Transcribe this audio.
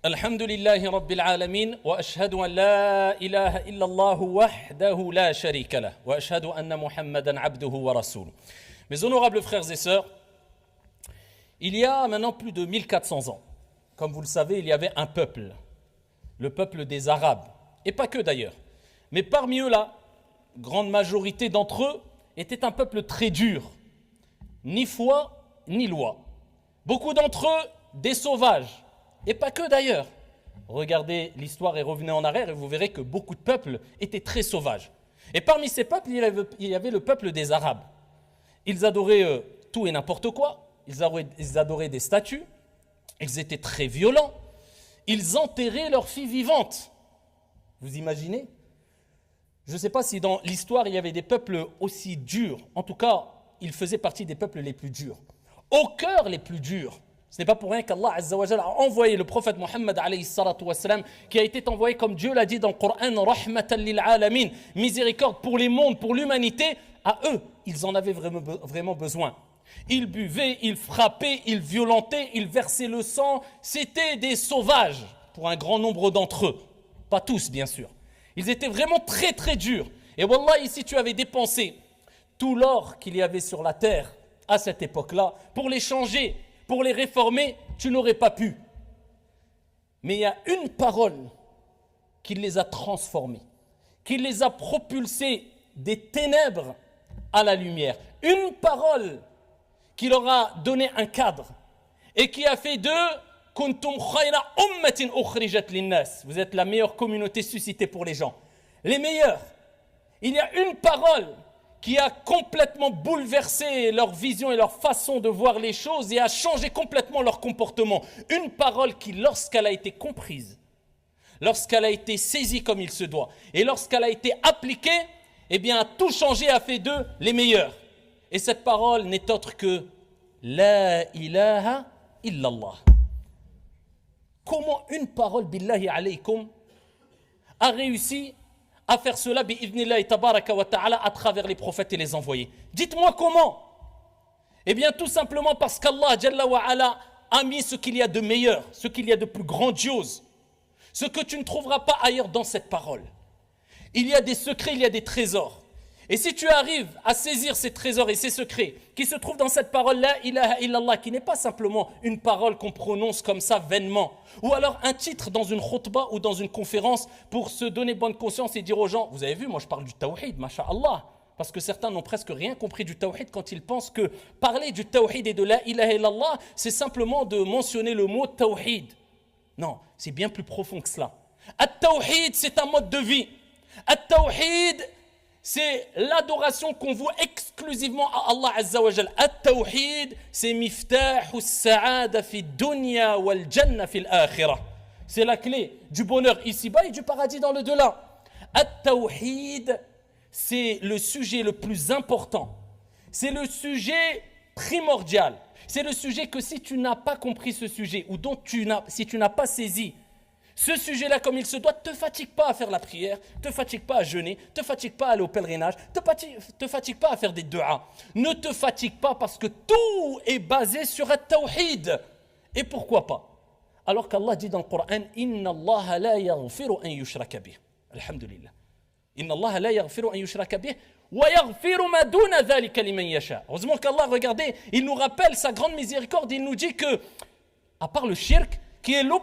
الحمد لله رب العالمين وأشهد أن لا إله إلا الله وحده لا شريك له وأشهد أن محمدا عبده ورسوله. Mes honorables frères et sœurs, il y a maintenant plus de 1400 ans, comme vous le savez, il y avait un peuple, le peuple des Arabes, et pas que d'ailleurs. Mais parmi eux, la grande majorité d'entre eux était un peuple très dur, ni foi, ni loi. Beaucoup d'entre eux, des sauvages, et pas que d'ailleurs. Regardez l'histoire et revenez en arrière et vous verrez que beaucoup de peuples étaient très sauvages. Et parmi ces peuples, il y avait le peuple des Arabes. Ils adoraient tout et n'importe quoi, ils adoraient des statues, ils étaient très violents, ils enterraient leurs filles vivantes. Vous imaginez ? Je ne sais pas si dans l'histoire il y avait des peuples aussi durs. En tout cas, ils faisaient partie des peuples les plus durs. Au cœur les plus durs. Ce n'est pas pour rien qu'Allah Azza wa Jalla a envoyé le prophète Mohammed alayhi salatu wassalam, qui a été envoyé, comme Dieu l'a dit dans le Coran, rahmatan lil alamin, miséricorde pour les mondes, pour l'humanité. À eux, ils en avaient vraiment besoin. Ils buvaient, ils frappaient, ils violentaient, ils versaient le sang. C'était des sauvages pour un grand nombre d'entre eux. Pas tous, bien sûr. Ils étaient vraiment très très durs. Et wallah, si tu avais dépensé tout l'or qu'il y avait sur la terre à cette époque-là, pour les changer, pour les réformer, tu n'aurais pas pu. Mais il y a une parole qui les a transformés, qui les a propulsés des ténèbres à la lumière. Une parole qui leur a donné un cadre et qui a fait d'eux kuntum khayra ummatin ukhrijat linnas. Vous êtes la meilleure communauté suscitée pour les gens. Les meilleurs. Il y a une parole qui a complètement bouleversé leur vision et leur façon de voir les choses et a changé complètement leur comportement. Une parole qui, lorsqu'elle a été comprise, lorsqu'elle a été saisie comme il se doit, et lorsqu'elle a été appliquée, eh bien, a tout changé, a fait d'eux les meilleurs. Et cette parole n'est autre que La ilaha illallah. Comment une parole, billahi alaykum, a réussi à faire cela bi'idhnillahi tabaraka wa ta'ala à travers les prophètes et les envoyés? Dites-moi comment. Eh bien tout simplement parce qu'Allah Jalla wa Ala a mis ce qu'il y a de meilleur, ce qu'il y a de plus grandiose, ce que tu ne trouveras pas ailleurs dans cette parole. Il y a des secrets, il y a des trésors. Et si tu arrives à saisir ces trésors et ces secrets qui se trouvent dans cette parole La ilaha illallah, qui n'est pas simplement une parole qu'on prononce comme ça vainement, ou alors un titre dans une khutbah ou dans une conférence pour se donner bonne conscience et dire aux gens, vous avez vu, moi je parle du tawhid, masha'Allah, parce que certains n'ont presque rien compris du tawhid quand ils pensent que parler du tawhid et de La ilaha illallah, c'est simplement de mentionner le mot tawhid. Non, c'est bien plus profond que cela. At-tawhid, c'est un mode de vie. At-tawhid, c'est l'adoration qu'on voue exclusivement à Allah Azza wa Jal. At-tawhid, c'est miftahu as-sa'ada fi dunya wal janna fi al-akhirah. C'est la clé du bonheur ici-bas et du paradis dans le delà. At-tawhid, c'est le sujet le plus important. C'est le sujet primordial. C'est le sujet que si tu n'as pas compris ce sujet ou si tu n'as pas saisi ce sujet-là comme il se doit, ne te fatigue pas à faire la prière, ne te fatigue pas à jeûner, ne te fatigue pas à aller au pèlerinage, ne te fatigue pas à faire des du'as. Ne te fatigue pas parce que tout est basé sur at-tawhid. Et pourquoi pas? Alors qu'Allah dit dans le Coran, Inna Allah la yaghfiru an yushraka bih. Alhamdulillah. Inna Allah la yaghfiru an yushraka bih. Wa yaghfiru ma duna dhalika liman yasha. Heureusement qu'Allah, regardez, il nous rappelle sa grande miséricorde, il nous dit que, à part le shirk, qui est